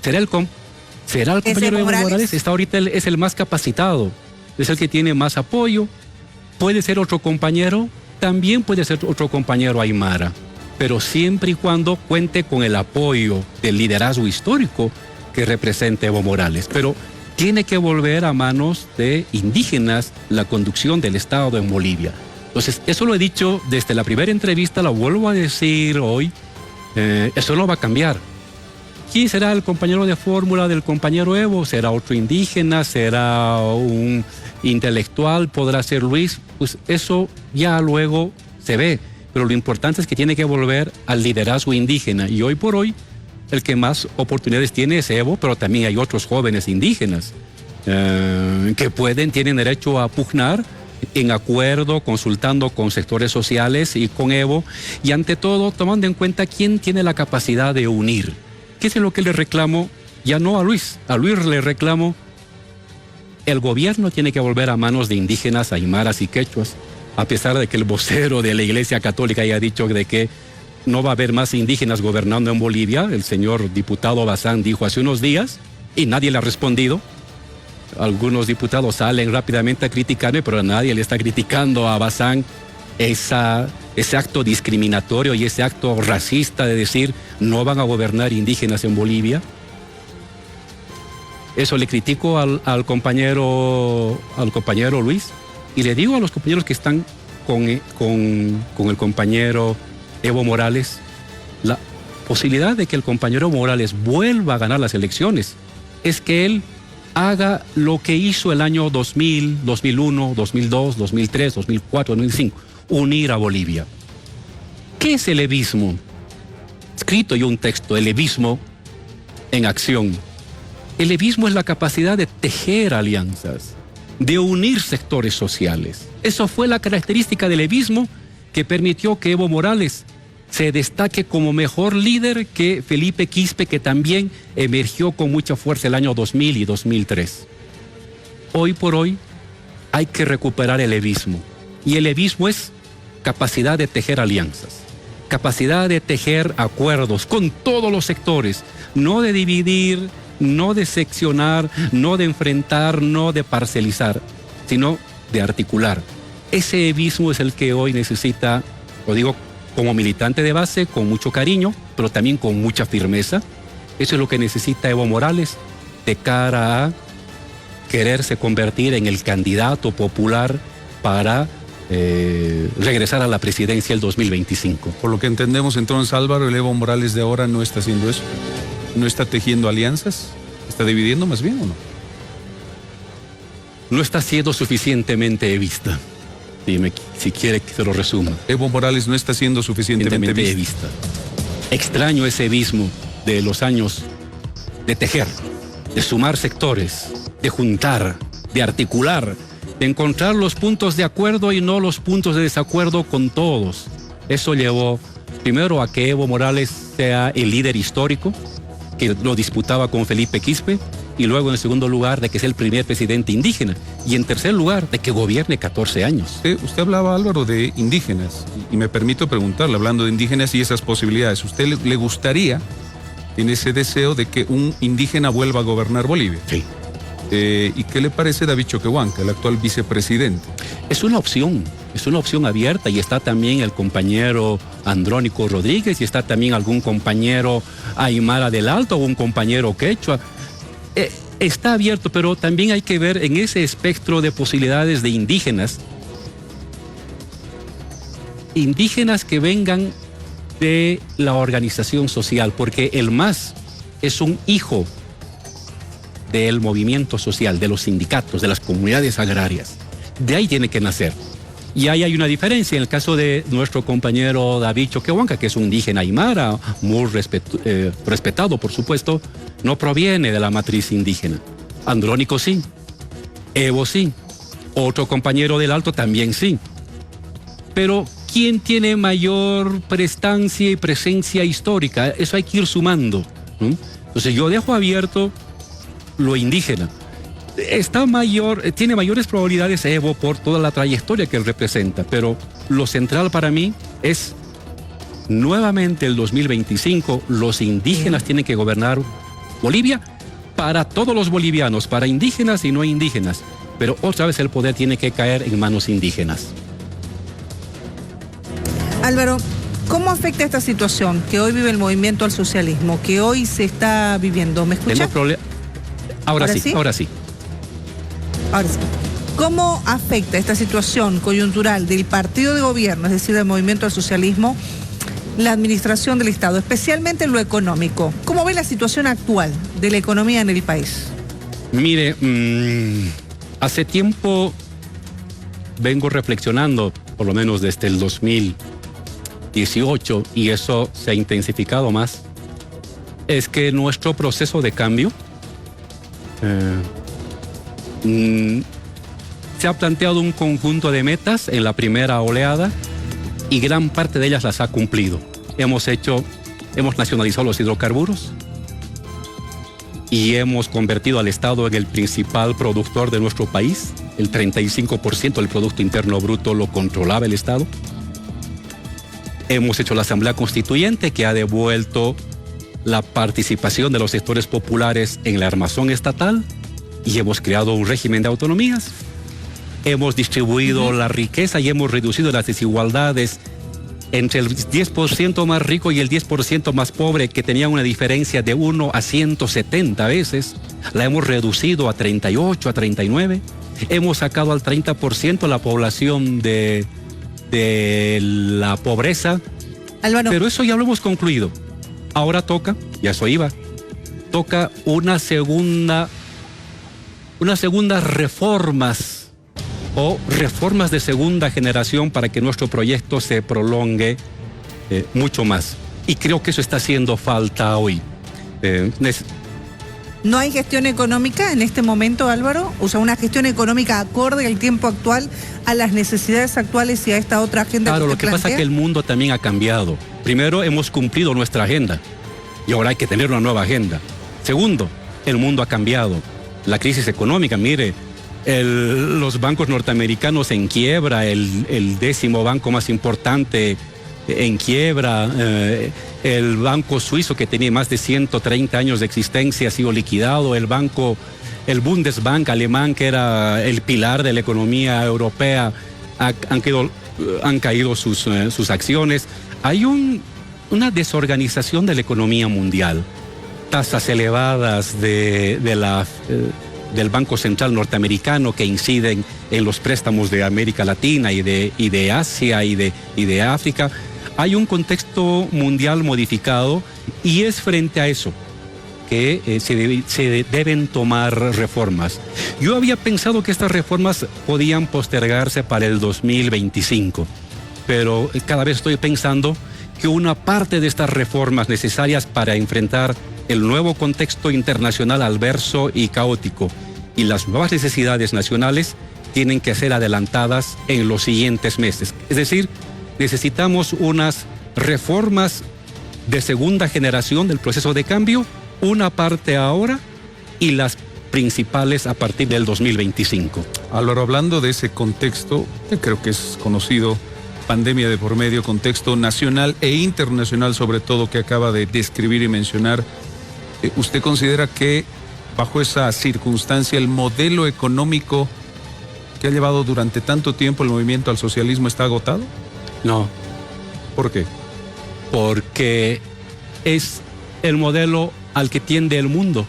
¿Será el compañero Evo Morales? Está ahorita es el más capacitado, es el que tiene más apoyo. Puede ser otro compañero, también puede ser otro compañero aymara, pero siempre y cuando cuente con el apoyo del liderazgo histórico que representa Evo Morales. Pero tiene que volver a manos de indígenas la conducción del Estado en Bolivia. Entonces, eso lo he dicho desde la primera entrevista, lo vuelvo a decir hoy, eso no va a cambiar. ¿Quién será el compañero de fórmula del compañero Evo? ¿Será otro indígena? ¿Será un intelectual? ¿Podrá ser Luis? Pues eso ya luego se ve. Pero lo importante es que tiene que volver al liderazgo indígena. Y hoy por hoy, el que más oportunidades tiene es Evo, pero también hay otros jóvenes indígenas que tienen derecho a pugnar en acuerdo, consultando con sectores sociales y con Evo, y ante todo tomando en cuenta quién tiene la capacidad de unir. ¿Qué es lo que le reclamo? Ya no a Luis le reclamo, el gobierno tiene que volver a manos de indígenas, aymaras y quechuas, a pesar de que el vocero de la Iglesia Católica haya dicho de que no va a haber más indígenas gobernando en Bolivia. El señor diputado Bazán dijo hace unos días y nadie le ha respondido. Algunos diputados salen rápidamente a criticarme, pero nadie le está criticando a Bazán ese acto discriminatorio y ese acto racista de decir no van a gobernar indígenas en Bolivia. Eso le critico al compañero Luis, y le digo a los compañeros que están con el compañero Evo Morales, la posibilidad de que el compañero Morales vuelva a ganar las elecciones es que él haga lo que hizo el año 2000, 2001, 2002, 2003, 2004, 2005, unir a Bolivia. ¿Qué es el evismo? Escrito yo un texto, el evismo en acción. El evismo es la capacidad de tejer alianzas, de unir sectores sociales. Eso fue la característica del evismo que permitió que Evo Morales se destaque como mejor líder que Felipe Quispe, que también emergió con mucha fuerza el año 2000 y 2003. Hoy por hoy hay que recuperar el evismo. Y el evismo es capacidad de tejer alianzas, capacidad de tejer acuerdos con todos los sectores, no de dividir, no de seccionar, no de enfrentar, no de parcelizar, sino de articular. Ese evismo es el que hoy necesita, lo digo como militante de base, con mucho cariño, pero también con mucha firmeza. Eso es lo que necesita Evo Morales de cara a quererse convertir en el candidato popular para regresar a la presidencia el 2025. Por lo que entendemos entonces, Álvaro, el Evo Morales de ahora no está haciendo eso. ¿No está tejiendo alianzas? ¿Está dividiendo más bien o no? No está siendo suficientemente evista. Dime si quiere que se lo resuma. Evo Morales no está siendo suficientemente evista. Extraño ese evismo de los años de tejer, de sumar sectores, de juntar, de articular, de encontrar los puntos de acuerdo y no los puntos de desacuerdo con todos. Eso llevó primero a que Evo Morales sea el líder histórico, que lo disputaba con Felipe Quispe, y luego en segundo lugar de que sea el primer presidente indígena, y en tercer lugar de que gobierne 14 años. Usted hablaba, Álvaro, de indígenas, y me permito preguntarle, hablando de indígenas y esas posibilidades, ¿usted le gustaría, en ese deseo de que un indígena vuelva a gobernar Bolivia? Sí. ¿Y qué le parece David Choquehuanca, el actual vicepresidente? Es una opción abierta, y está también el compañero Andrónico Rodríguez, y está también algún compañero aymara del Alto o un compañero quechua. Está abierto, pero también hay que ver en ese espectro de posibilidades de indígenas que vengan de la organización social, porque el MAS es un hijo del movimiento social, de los sindicatos, de las comunidades agrarias. De ahí tiene que nacer. Y ahí hay una diferencia. En el caso de nuestro compañero David Choquehuanca, que es un indígena aymara, muy respetado, por supuesto, no proviene de la matriz indígena. Andrónico sí, Evo sí, otro compañero del Alto también sí. Pero ¿quién tiene mayor prestancia y presencia histórica? Eso hay que ir sumando. Entonces yo dejo abierto lo indígena. Tiene mayores probabilidades Evo por toda la trayectoria que él representa, pero lo central para mí es nuevamente el 2025, los indígenas tienen que gobernar Bolivia para todos los bolivianos, para indígenas y no indígenas, pero otra vez el poder tiene que caer en manos indígenas. Álvaro, ¿cómo afecta esta situación que hoy vive el movimiento al socialismo, que hoy se está viviendo? ¿Me escuchas? Ahora sí. Ahora sí. ¿Cómo afecta esta situación coyuntural del partido de gobierno, es decir, del movimiento al socialismo, la administración del Estado, especialmente en lo económico? ¿Cómo ve la situación actual de la economía en el país? Mire, hace tiempo vengo reflexionando, por lo menos desde el 2018, y eso se ha intensificado más, es que nuestro proceso de cambio se ha planteado un conjunto de metas en la primera oleada y gran parte de ellas las ha cumplido. Hemos nacionalizado los hidrocarburos y hemos convertido al Estado en el principal productor de nuestro país. El 35% del Producto Interno Bruto lo controlaba el Estado. Hemos hecho la Asamblea Constituyente, que ha devuelto la participación de los sectores populares en la armazón estatal, y hemos creado un régimen de autonomías. Hemos distribuido la riqueza y hemos reducido las desigualdades entre el 10% más rico y el 10% más pobre, que tenía una diferencia de 1 a 170 veces. La hemos reducido a 38, a 39. Hemos sacado al 30% la población de la pobreza. Álvaro. Pero eso ya lo hemos concluido. Ahora toca, y a eso iba, toca unas segundas reformas o reformas de segunda generación para que nuestro proyecto se prolongue mucho más. Y creo que eso está haciendo falta hoy. ¿No hay gestión económica en este momento, Álvaro? O sea, una gestión económica acorde al tiempo actual, a las necesidades actuales y a esta otra agenda. Claro, lo que pasa es que el mundo también ha cambiado. Primero, hemos cumplido nuestra agenda y ahora hay que tener una nueva agenda. Segundo, el mundo ha cambiado. La crisis económica, mire, los bancos norteamericanos en quiebra, el 10º banco más importante en quiebra, el banco suizo, que tenía más de 130 años de existencia, ha sido liquidado, el Bundesbank alemán, que era el pilar de la economía europea, han caído sus acciones. Hay una desorganización de la economía mundial, tasas elevadas del Banco Central norteamericano que inciden en los préstamos de América Latina y de Asia y de África. Hay un contexto mundial modificado y es frente a eso que se deben tomar reformas. Yo había pensado que estas reformas podían postergarse para el 2025, pero cada vez estoy pensando que una parte de estas reformas necesarias para enfrentar el nuevo contexto internacional adverso y caótico y las nuevas necesidades nacionales tienen que ser adelantadas en los siguientes meses. Es decir, necesitamos unas reformas de segunda generación del proceso de cambio, una parte ahora y las principales a partir del 2025. Álvaro, hablando de ese contexto, que creo que es conocido, pandemia de por medio, contexto nacional e internacional sobre todo, que acaba de describir y mencionar, ¿usted considera que bajo esa circunstancia el modelo económico que ha llevado durante tanto tiempo el movimiento al socialismo está agotado? No. ¿Por qué? Porque es el modelo al que tiende el mundo.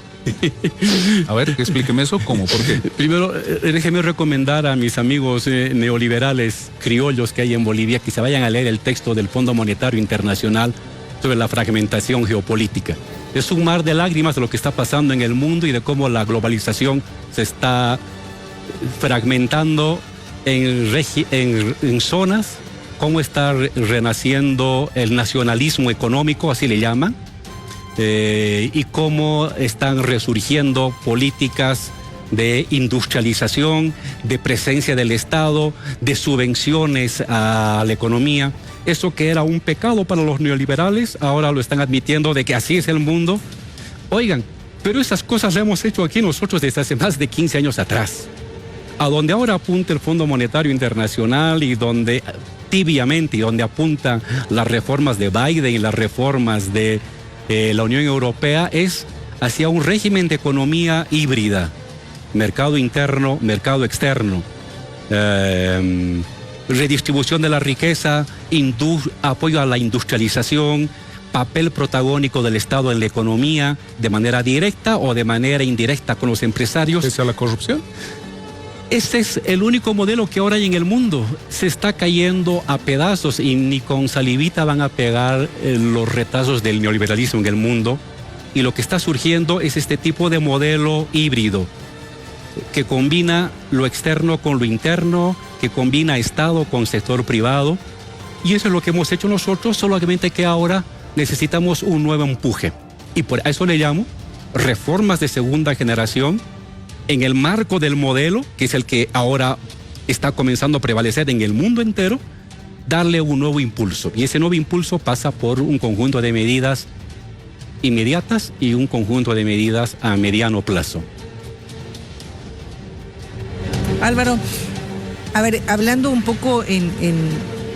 A ver, explíqueme eso, ¿cómo? ¿Por qué? Primero, déjeme recomendar a mis amigos neoliberales criollos que hay en Bolivia que se vayan a leer el texto del Fondo Monetario Internacional sobre la fragmentación geopolítica. Es un mar de lágrimas de lo que está pasando en el mundo y de cómo la globalización se está fragmentando en zonas, cómo está renaciendo el nacionalismo económico, así le llaman, y cómo están resurgiendo políticas de industrialización, de presencia del Estado, de subvenciones a la economía. Eso que era un pecado para los neoliberales, ahora lo están admitiendo de que así es el mundo. Oigan, pero esas cosas las hemos hecho aquí nosotros desde hace más de 15 años atrás. A donde ahora apunta el Fondo Monetario Internacional y donde tibiamente, y donde apuntan las reformas de Biden y las reformas de la Unión Europea, es hacia un régimen de economía híbrida. Mercado interno, mercado externo, redistribución de la riqueza, apoyo a la industrialización, papel protagónico del Estado en la economía, de manera directa o de manera indirecta con los empresarios. ¿Esa es la corrupción? Este es el único modelo que ahora hay en el mundo. Se está cayendo a pedazos y ni con salivita van a pegar los retazos del neoliberalismo en el mundo. Y lo que está surgiendo es este tipo de modelo híbrido, que combina lo externo con lo interno, que combina Estado con sector privado. Y eso es lo que hemos hecho nosotros, solamente que ahora necesitamos un nuevo empuje. Y por eso le llamo reformas de segunda generación en el marco del modelo, que es el que ahora está comenzando a prevalecer en el mundo entero, darle un nuevo impulso. Y ese nuevo impulso pasa por un conjunto de medidas inmediatas y un conjunto de medidas a mediano plazo. Álvaro, a ver, hablando un poco en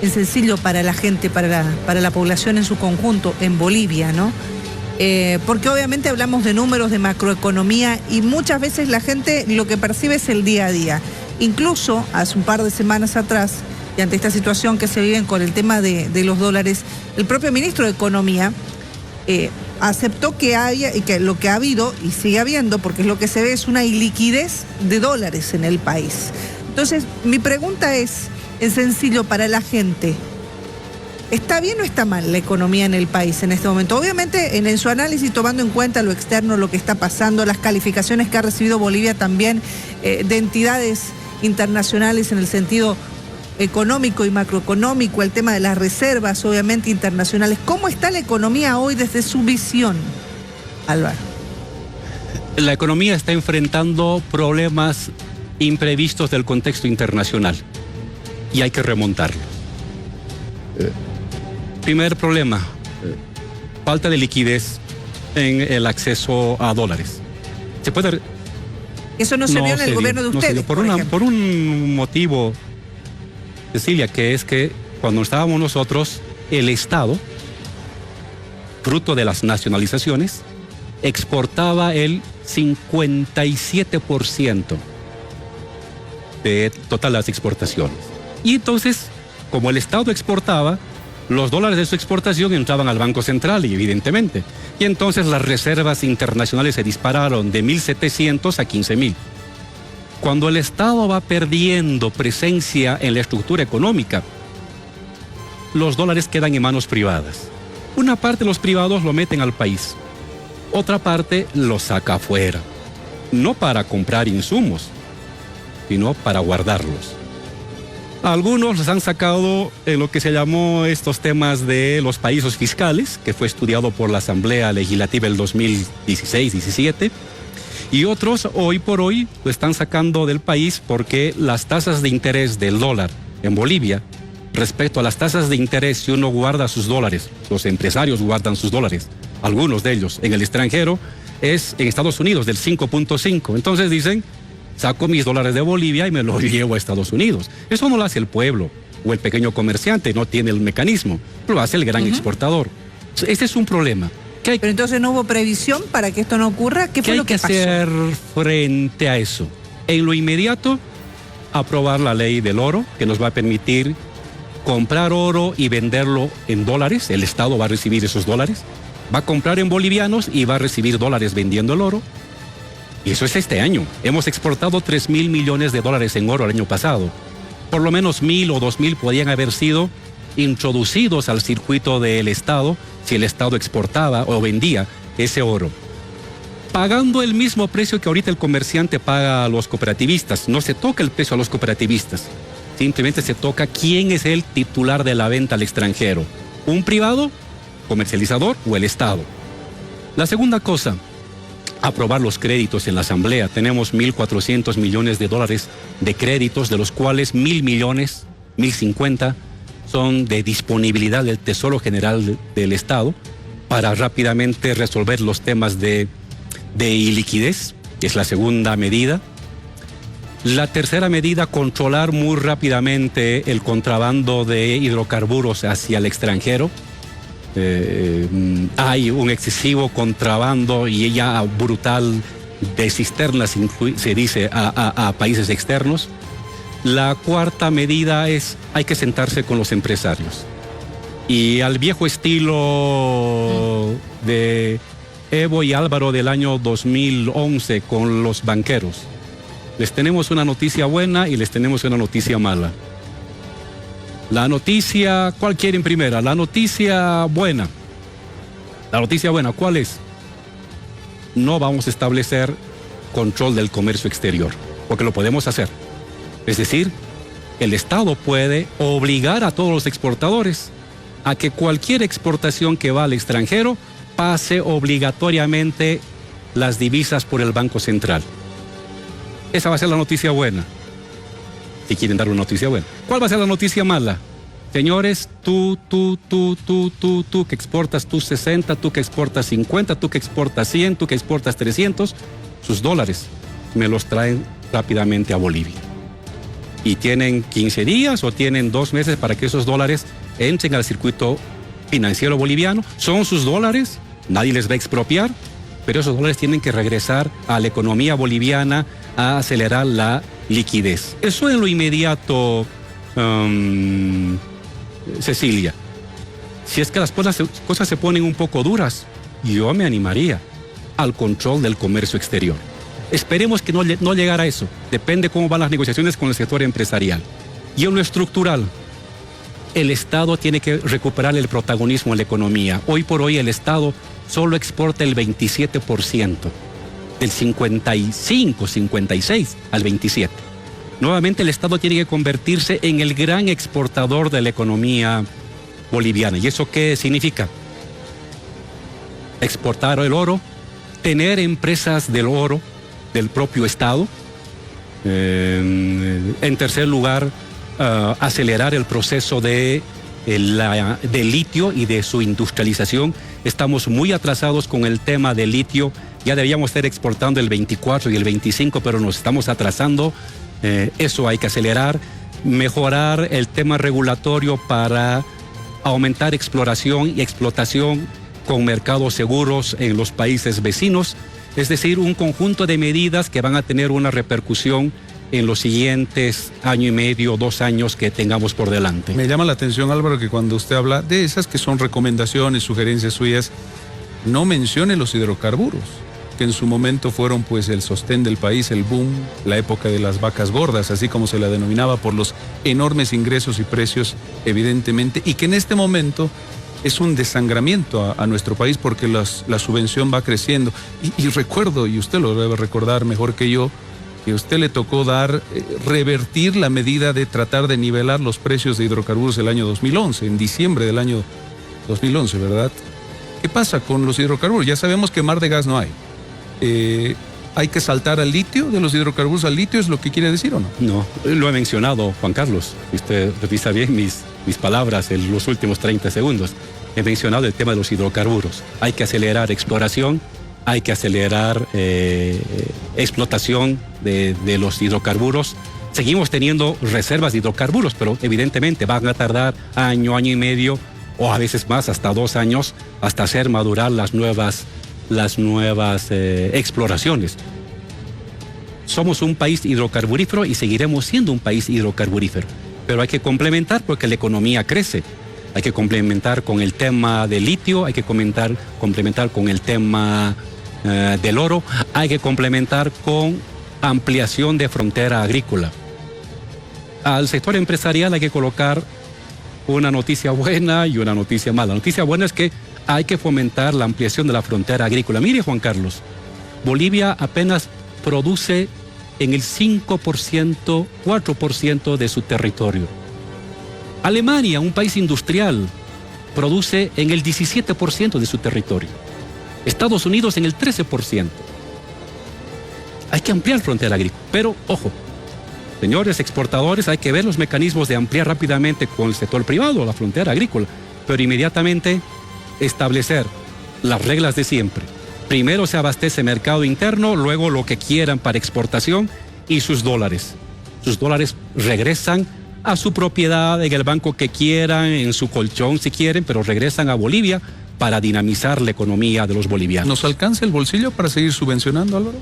sencillo para la gente, para la población en su conjunto, en Bolivia, ¿no? Porque obviamente hablamos de números, de macroeconomía, y muchas veces la gente lo que percibe es el día a día. Incluso hace un par de semanas atrás, y ante esta situación que se vive con el tema de los dólares, el propio ministro de Economía aceptó que lo que ha habido y sigue habiendo, porque es lo que se ve, es una iliquidez de dólares en el país. Entonces, mi pregunta es sencillo para la gente. ¿Está bien o está mal la economía en el país en este momento? Obviamente, en su análisis, tomando en cuenta lo externo, lo que está pasando, las calificaciones que ha recibido Bolivia también de entidades internacionales en el sentido económico y macroeconómico, el tema de las reservas, obviamente, internacionales. ¿Cómo está la economía hoy desde su visión, Álvaro? La economía está enfrentando problemas imprevistos del contexto internacional y hay que remontarlos. Primer problema, falta de liquidez en el acceso a dólares. ¿Se puede? Eso no se vio en el gobierno de ustedes. Por un motivo, Cecilia, que es que cuando estábamos nosotros, el Estado, fruto de las nacionalizaciones, exportaba el 57% de todas las exportaciones. Y entonces, como el Estado exportaba, los dólares de su exportación entraban al Banco Central, y evidentemente. Y entonces las reservas internacionales se dispararon de 1.700 a 15.000. Cuando el Estado va perdiendo presencia en la estructura económica, los dólares quedan en manos privadas. Una parte de los privados lo meten al país, otra parte lo saca afuera, no para comprar insumos, sino para guardarlos. Algunos los han sacado en lo que se llamó estos temas de los paraísos fiscales, que fue estudiado por la Asamblea Legislativa el 2016-17, y otros hoy por hoy lo están sacando del país porque las tasas de interés del dólar en Bolivia, respecto a las tasas de interés si uno guarda sus dólares, los empresarios guardan sus dólares, algunos de ellos en el extranjero, es en Estados Unidos del 5.5. Entonces dicen, saco mis dólares de Bolivia y me los llevo a Estados Unidos. Eso no lo hace el pueblo o el pequeño comerciante, no tiene el mecanismo, lo hace el gran exportador. Este es un problema. Pero entonces no hubo previsión para que esto no ocurra. ¿Qué fue lo que pasó? ¿Qué hay que hacer frente a eso? En lo inmediato, aprobar la ley del oro, que nos va a permitir comprar oro y venderlo en dólares. El Estado va a recibir esos dólares. Va a comprar en bolivianos y va a recibir dólares vendiendo el oro. Y eso es este año. Hemos exportado 3.000 millones de dólares en oro el año pasado. Por lo menos 1.000 o 2.000 podían haber sido introducidos al circuito del Estado si el Estado exportaba o vendía ese oro, pagando el mismo precio que ahorita el comerciante paga a los cooperativistas. No se toca el precio a los cooperativistas, simplemente se toca quién es el titular de la venta al extranjero, un privado, comercializador o el Estado. La segunda cosa, aprobar los créditos en la Asamblea. Tenemos 1.400 millones de dólares de créditos, de los cuales 1.000 millones, 1.050, son de disponibilidad del Tesoro General del Estado para rápidamente resolver los temas de iliquidez, que es la segunda medida. La tercera medida, controlar muy rápidamente el contrabando de hidrocarburos hacia el extranjero. Hay un excesivo contrabando y ya brutal de cisternas, se dice, a países externos. La cuarta medida es, hay que sentarse con los empresarios. Y al viejo estilo de Evo y Álvaro del año 2011 con los banqueros. Les tenemos una noticia buena y les tenemos una noticia mala. La noticia, ¿cuál quieren primera? La noticia buena. La noticia buena, ¿cuál es? No vamos a establecer control del comercio exterior, porque lo podemos hacer. Es decir, el Estado puede obligar a todos los exportadores a que cualquier exportación que va al extranjero pase obligatoriamente las divisas por el Banco Central. Esa va a ser la noticia buena. Si quieren dar una noticia buena. ¿Cuál va a ser la noticia mala? Señores, tú que exportas tú 60, tú que exportas 50, tú que exportas 100, tú que exportas 300, sus dólares me los traen rápidamente a Bolivia. Y tienen 15 días o tienen 2 meses para que esos dólares entren al circuito financiero boliviano. Son sus dólares, nadie les va a expropiar, pero esos dólares tienen que regresar a la economía boliviana a acelerar la liquidez. Eso en lo inmediato, Cecilia. Si es que las cosas se ponen un poco duras, yo me animaría al control del comercio exterior. Esperemos que no llegara a eso. Depende cómo van las negociaciones con el sector empresarial. Y en lo estructural, el Estado tiene que recuperar el protagonismo en la economía. Hoy por hoy el Estado solo exporta el 27%, del 55, 56 al 27. Nuevamente el Estado tiene que convertirse en el gran exportador de la economía boliviana. ¿Y eso qué significa? Exportar el oro, tener empresas del oro del propio Estado. En tercer lugar, acelerar el proceso de litio y de su industrialización. Estamos muy atrasados con el tema del litio. Ya deberíamos estar exportando el 24 y el 25, pero nos estamos atrasando. Eso hay que acelerar. Mejorar el tema regulatorio para aumentar exploración y explotación con mercados seguros en los países vecinos. Es decir, un conjunto de medidas que van a tener una repercusión en los siguientes año y medio, 2 años que tengamos por delante. Me llama la atención, Álvaro, que cuando usted habla de esas que son recomendaciones, sugerencias suyas, no mencione los hidrocarburos, que en su momento fueron pues el sostén del país, el boom, la época de las vacas gordas, así como se la denominaba por los enormes ingresos y precios, evidentemente, y que en este momento es un desangramiento a nuestro país porque la subvención va creciendo. Y recuerdo, y usted lo debe recordar mejor que yo, que a usted le tocó revertir la medida de tratar de nivelar los precios de hidrocarburos el año 2011, en diciembre del año 2011, ¿verdad? ¿Qué pasa con los hidrocarburos? Ya sabemos que mar de gas no hay. ¿Hay que saltar al litio, de los hidrocarburos al litio, es lo que quiere decir o no? No, lo he mencionado, Juan Carlos. Usted revisa bien mis palabras en los últimos 30 segundos. He mencionado el tema de los hidrocarburos. Hay que acelerar exploración, hay que acelerar explotación de los hidrocarburos. Seguimos teniendo reservas de hidrocarburos, pero evidentemente van a tardar año y medio, o a veces más, hasta 2 años, hasta hacer madurar las nuevas exploraciones. Somos un país hidrocarburífero y seguiremos siendo un país hidrocarburífero, pero hay que complementar porque la economía crece. Hay que complementar con el tema del litio, hay que complementar con el tema del oro, hay que complementar con ampliación de frontera agrícola. Al sector empresarial hay que colocar una noticia buena y una noticia mala. La noticia buena es que hay que fomentar la ampliación de la frontera agrícola. Mire, Juan Carlos, Bolivia apenas produce en el 5%, 4% de su territorio. Alemania, un país industrial, produce en el 17% de su territorio. Estados Unidos en el 13%. Hay que ampliar frontera agrícola, pero ojo, señores exportadores, hay que ver los mecanismos de ampliar rápidamente con el sector privado la frontera agrícola, pero inmediatamente establecer las reglas de siempre. Primero se abastece mercado interno, luego lo que quieran para exportación y sus dólares. Sus dólares regresan a su propiedad, en el banco que quieran, en su colchón si quieren, pero regresan a Bolivia para dinamizar la economía de los bolivianos. ¿Nos alcanza el bolsillo para seguir subvencionando, Álvaro?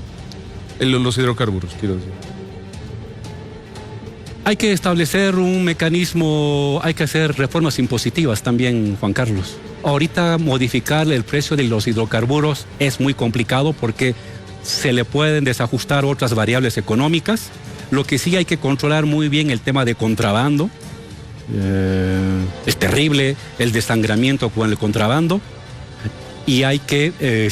Los hidrocarburos, quiero decir. Hay que establecer un mecanismo, hay que hacer reformas impositivas también, Juan Carlos. Ahorita modificar el precio de los hidrocarburos es muy complicado porque se le pueden desajustar otras variables económicas. Lo que sí hay que controlar muy bien el tema de contrabando. Es terrible el desangramiento con el contrabando. Y hay que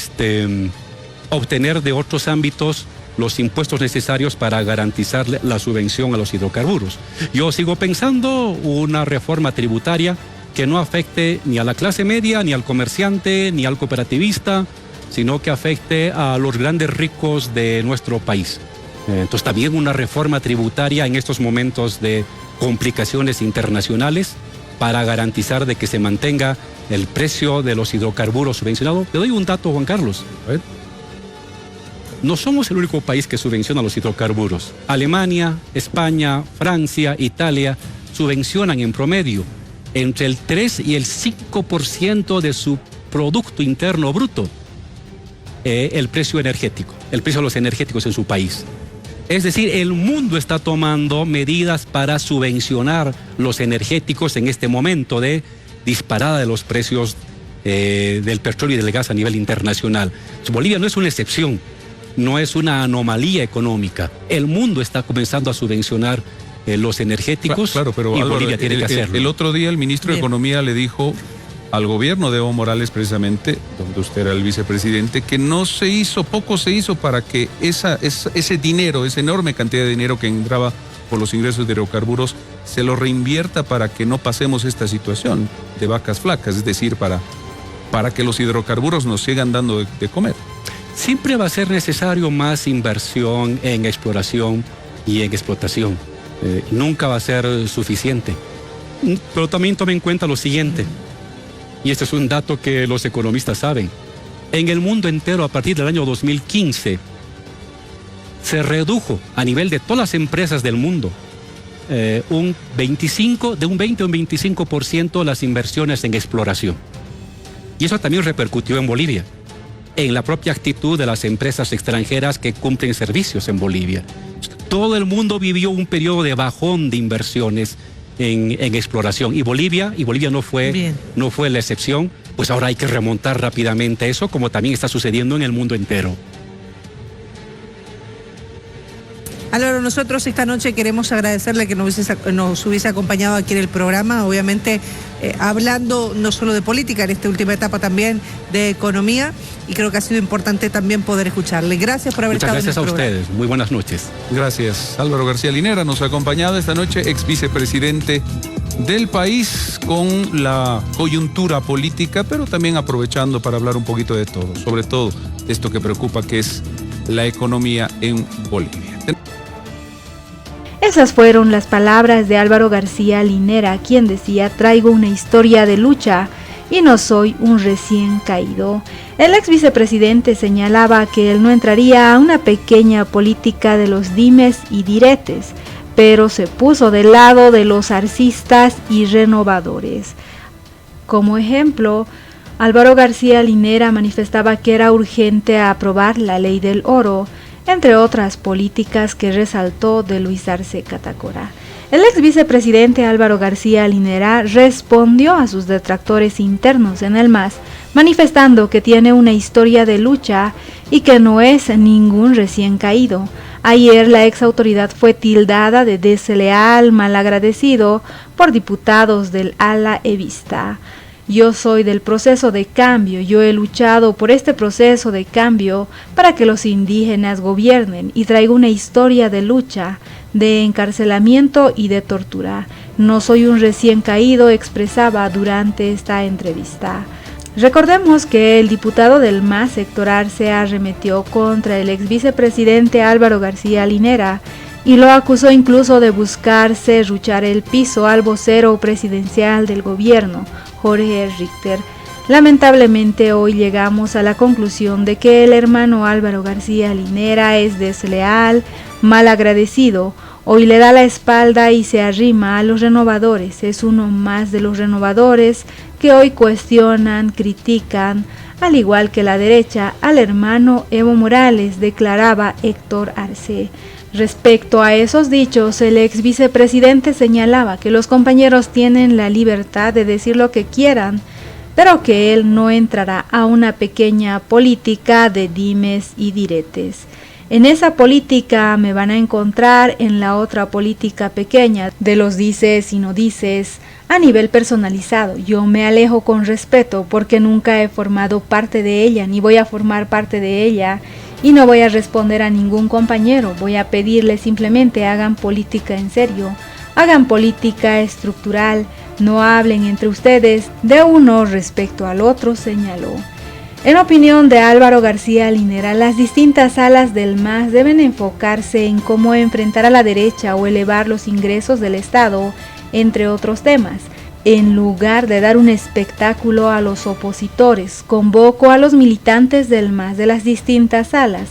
obtener de otros ámbitos los impuestos necesarios para garantizar la subvención a los hidrocarburos. Yo sigo pensando una reforma tributaria que no afecte ni a la clase media, ni al comerciante, ni al cooperativista, sino que afecte a los grandes ricos de nuestro país. Entonces también una reforma tributaria en estos momentos de complicaciones internacionales para garantizar de que se mantenga el precio de los hidrocarburos subvencionados. Te doy un dato, Juan Carlos. A ver. No somos el único país que subvenciona los hidrocarburos. Alemania, España, Francia, Italia subvencionan en promedio entre el 3 y el 5% de su Producto Interno Bruto el precio energético, el precio de los energéticos en su país. Es decir, el mundo está tomando medidas para subvencionar los energéticos en este momento de disparada de los precios del petróleo y del gas a nivel internacional. Bolivia no es una excepción. No es una anomalía económica. El mundo está comenzando a subvencionar los energéticos, claro, pero y Álvaro, Bolivia tiene que hacerlo. El otro día el ministro de Economía le dijo al gobierno de Evo Morales, precisamente, donde usted era el vicepresidente, que poco se hizo para que ese dinero, esa enorme cantidad de dinero que entraba por los ingresos de hidrocarburos, se lo reinvierta para que no pasemos esta situación de vacas flacas, es decir, para que los hidrocarburos nos sigan dando de comer. Siempre va a ser necesario más inversión en exploración y en explotación. Nunca va a ser suficiente. Pero también tome en cuenta lo siguiente, y este es un dato que los economistas saben. En el mundo entero, a partir del año 2015, se redujo a nivel de todas las empresas del mundo de un 20 a un 25% las inversiones en exploración. Y eso también repercutió en Bolivia, en la propia actitud de las empresas extranjeras que cumplen servicios en Bolivia. Todo el mundo vivió un periodo de bajón de inversiones en exploración y Bolivia no fue la excepción. Pues ahora hay que remontar rápidamente eso, como también está sucediendo en el mundo entero. Álvaro, nosotros esta noche queremos agradecerle que nos hubiese acompañado aquí en el programa, obviamente hablando no solo de política, en esta última etapa también de economía, y creo que ha sido importante también poder escucharle. Gracias por haber estado en el programa. Muchas gracias a ustedes, muy buenas noches. Gracias. Álvaro García Linera nos ha acompañado esta noche, ex vicepresidente del país, con la coyuntura política, pero también aprovechando para hablar un poquito de todo, sobre todo de esto que preocupa, que es la economía en Bolivia. Esas fueron las palabras de Álvaro García Linera, quien decía: traigo una historia de lucha y no soy un recién caído. El ex vicepresidente señalaba que él no entraría a una pequeña política de los dimes y diretes, pero se puso del lado de los arcistas y renovadores. Como ejemplo, Álvaro García Linera manifestaba que era urgente aprobar la ley del oro, entre otras políticas que resaltó de Luis Arce Catacora. El ex vicepresidente Álvaro García Linera respondió a sus detractores internos en el MAS, manifestando que tiene una historia de lucha y que no es ningún recién caído. Ayer la ex autoridad fue tildada de desleal, malagradecido por diputados del ala evista. Yo soy del proceso de cambio, yo he luchado por este proceso de cambio para que los indígenas gobiernen y traigo una historia de lucha, de encarcelamiento y de tortura. No soy un recién caído, expresaba durante esta entrevista. Recordemos que el diputado del MAS, Héctor Arce, arremetió contra el ex vicepresidente Álvaro García Linera y lo acusó incluso de buscar serruchar el piso al vocero presidencial del gobierno, Jorge Richter. Lamentablemente hoy llegamos a la conclusión de que el hermano Álvaro García Linera es desleal, malagradecido. Hoy le da la espalda y se arrima a los renovadores. Es uno más de los renovadores que hoy cuestionan, critican, al igual que la derecha, al hermano Evo Morales, declaraba Héctor Arce. Respecto a esos dichos, el ex vicepresidente señalaba que los compañeros tienen la libertad de decir lo que quieran, pero que él no entrará a una pequeña política de dimes y diretes. En esa política me van a encontrar en la otra política pequeña de los dices y no dices a nivel personalizado. Yo me alejo con respeto porque nunca he formado parte de ella ni voy a formar parte de ella y no voy a responder a ningún compañero. Voy a pedirles simplemente hagan política en serio, hagan política estructural, no hablen entre ustedes de uno respecto al otro, señaló. En opinión de Álvaro García Linera, las distintas alas del MAS deben enfocarse en cómo enfrentar a la derecha o elevar los ingresos del Estado, entre otros temas. En lugar de dar un espectáculo a los opositores, convoco a los militantes del MAS de las distintas alas.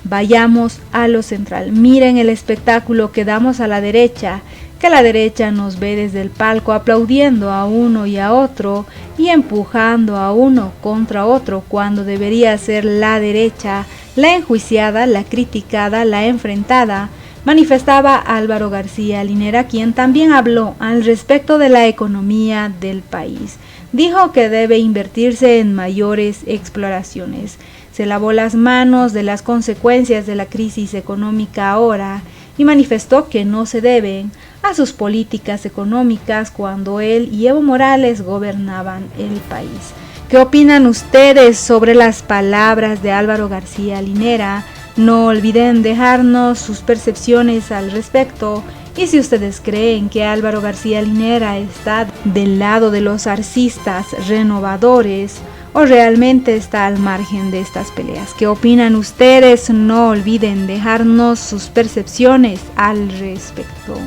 Vayamos a lo central. Miren el espectáculo que damos a la derecha, que la derecha nos ve desde el palco aplaudiendo a uno y a otro y empujando a uno contra otro cuando debería ser la derecha, la enjuiciada, la criticada, la enfrentada, manifestaba Álvaro García Linera, quien también habló al respecto de la economía del país. Dijo que debe invertirse en mayores exploraciones. Se lavó las manos de las consecuencias de la crisis económica ahora y manifestó que no se deben a sus políticas económicas cuando él y Evo Morales gobernaban el país. ¿Qué opinan ustedes sobre las palabras de Álvaro García Linera? No olviden dejarnos sus percepciones al respecto y si ustedes creen que Álvaro García Linera está del lado de los arcistas renovadores o realmente está al margen de estas peleas. ¿Qué opinan ustedes? No olviden dejarnos sus percepciones al respecto.